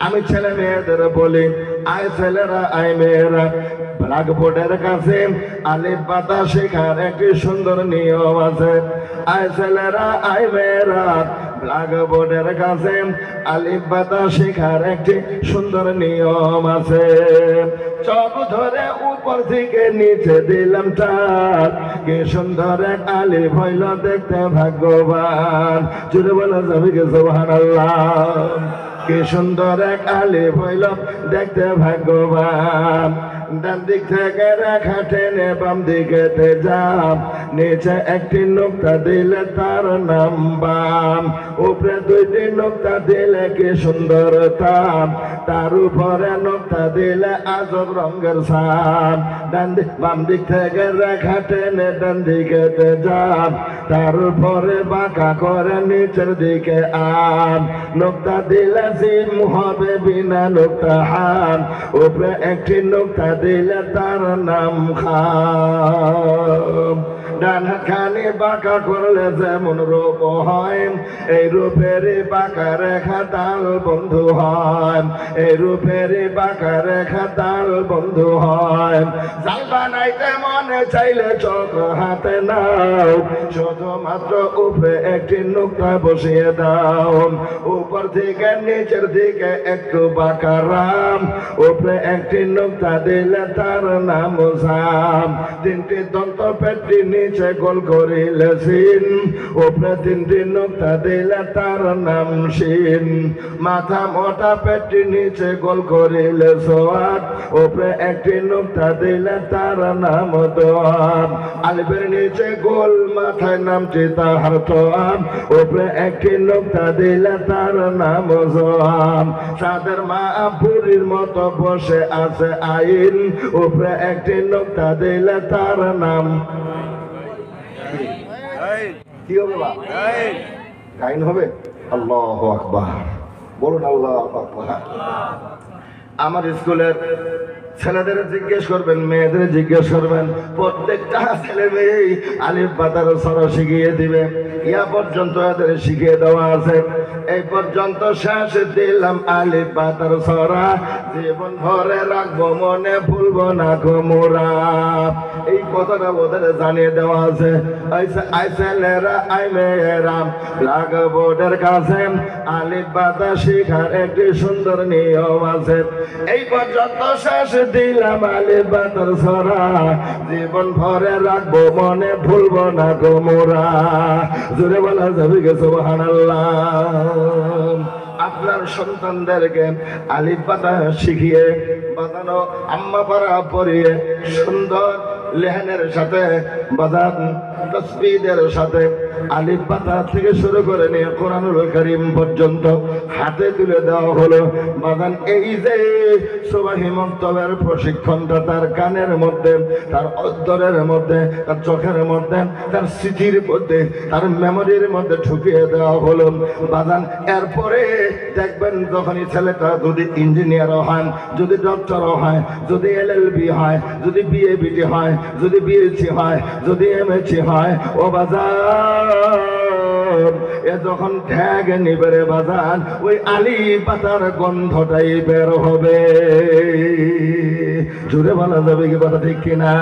আমি ছেলে মেয়েদের বলি, আয় ছেলেরা আয় মেয়েরা, ব্ল্যাকবোর্ডের কাছে আলিফ বাতা শেখার একটি সুন্দর নিয়ম আছে। আয় ছেলেরা আয় মেয়েরা, ব্ল্যাকবোর্ডের কাছে আলিফ বাতা শেখার একটি সুন্দর নিয়ম আছে। চক ধরে উপর থেকে নিচে দিলাম টান, কি সুন্দর এক আলিফ হইল দেখতে ভাগ্যবান। জুড়ে বলা যাবে কি সুবহানাল্লাহ। কি সুন্দর এক আলিফ হইল দেখতে ভাগ্যবান। ডান দিক থেকে রেখা টেনে বাম দিকে যাব, নিচে একটি নোক্তা দিলে তার নাম বাম, উপরে দুইটি নোক্তা দিলে কি সুন্দর তাম, তার উপরে নোক্তা দিলে আজব রঙের সাম। বাম দিক থেকে রেখা টেনে ডান দিকে যাব, তার উপরে বাঁকা করে নিচের দিকে আম, নোক্তা দিলে জিম হবে বিনা নোক্তা হাম, উপরে একটি নোক্তা দিলে তার নাম খাম। ডান হাতখানি বাঁকা করলে যেমন রূপ হয়, এই রূপেরই বাঁকা রেখা তার বন্ধু হয়, এই রূপেরই বাঁকা রেখা তার বন্ধু হয়। জাল বানাইতে মনে চাইলে চোখ হাতে নাও, শুধুমাত্র উপরে একটি নোক্তা বসিয়ে দাও, উপর থেকে নিচের দিকে একটু বাঁকা রাম, উপরে একটি নোক্তা দিলে তার নাম জাম। তিনটি দন্ত পেটটি নিচে গোল করিলে সিন, উপরে তিনটি নোক্তা দিলে তার নাম শিন। মাথা মোটা পেটটি নিচে গোল করিলে সোয়াদ, উপরে একটি নোক্তা দিলে তার নাম দোয়াব। আলিফের নিচে গোল মাথায় নামটি তাহার তোয়াব, উপরে একটি নোক্তা দিলে তার নাম জোয়াব। সাদের মা পুরীর মতো বসে আছে আইন, উপরে একটি নোক্তা দিলে তার নাম কি হবে? আইন হবে। আল্লাহু আকবার, বলুন আল্লাহু আকবার। আমার স্কুলের ছেলেদের জিজ্ঞেস করবেন, মেয়েদের জিজ্ঞেস করবেন, প্রত্যেকটা ছেলে মেয়ে আলিফ বাতার সর শিখিয়ে দিবে। ইয়া পর্যন্ত এদের শিখিয়ে দেওয়া আছে, এই পর্যন্ত শেষ দিলাম আলিফ বাতার সরা, জীবন ভরে রাখবো মনে ভুলবো না গোমরা। এই কথাটা ওদের জানিয়ে দেওয়া আছে। আই ছেলেরা আই মেয়েরা, ব্ল্যাকবোর্ডের কাছে আলিফ বাতা শিখার একটি সুন্দর নিয়ম আছে। এই পর্যন্ত শেষ দিলাম আলিফ বাতার সরা, জীবন ভরে রাখবো মনে ভুলবো না গোমরা। জোরে বলা যাবে কি সুবহানাল্লাহ। আপনার সন্তানদেরকে আলিফ বাতা শিখিয়ে বাজানো, আম্মা পারা পরিয়ে সুন্দর লেহেনের সাথে বাজান তসবিদের সাথে আলিফ বাতা থেকে শুরু করে নিয়ে কোরআনুল কারীম পর্যন্ত হাতে তুলে দেওয়া হলো। বাজান এই যে সুবহি মক্তবের প্রশিক্ষণটা তার কানের মধ্যে, তার অন্তরের মধ্যে, তার চোখের মধ্যে, তার স্মৃতির মধ্যে, তার মেমোরির মধ্যে ঢুকিয়ে দেওয়া হলো। বাজান এরপরে দেখবেন যখনই ছেলেটা যদি ইঞ্জিনিয়ারও হয়, যদি ডক্টরও হয়, যদি এলএলবি হয়, যদি বিএবিটি হয়, যদি বিএসসি হয়, যদি এমএসসি হয়, ও বাজার এ যখন ঠ্যাগ নিবে রে বাজার, ওই আলিফ বাতার গন্ধটাই বের হবে। জুড়ে বলা যাবে কি কথা ঠিক কিনা?